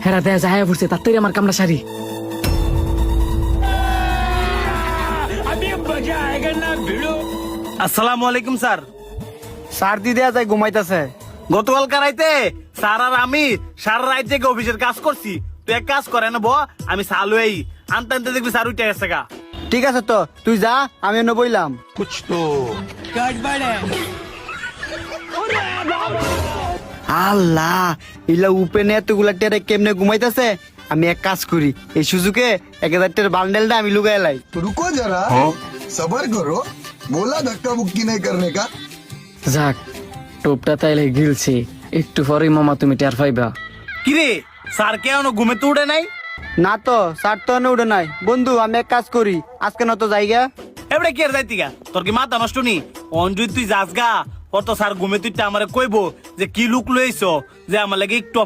হেরা দেয়া যায় পড়ছে তাড়াতাড়ি আমার কামড়া সারি। আসসালামু আলাইকুম স্যার। স্যার দি দেয়া যায় ঘুমাইতেছে। গতকাল কারাইতে স্যার আর আমি সারা রাত জেগে অফিসের কাজ করছি। তুই এক কাজ করে নেবো, আমি চালু এই আনতে আনতে দেখবি স্যার উঠে গেছে গা। ঠিক আছে তো তুই যা, আমি এনে বইলাম। আল্লাহ, ইলা উপেনে এতগুলা টেরে কেমনে ঘুমাইতেছে। আমি এক কাজ করি, এই সুযোগে 1000 টের বান্ডেলটা আমি লুগাই লাই। रुको जरा, सबर करो। बोला धक्का मुक्की नहीं करने का। যাক, টোপটা তাইলে গিলছে, একটু পরেই মামা তুমি টের পাইবা। কিরে স্যার কেন ঘুমে তো উঠে নাই? না তো, স্যার তো এনে উঠে নাই। বন্ধু আমি এক কাজ করি, আজকে না তো জায়গা। এবারে কি আর যাইতি গা? তোর কি মাথা নষ্ট নি? অঞ্জুই তুই যাস গা, ওর তো স্যার ঘুমে তুই আমারে কইবো যে কি লুক লইছো যে আমার লাগে একটু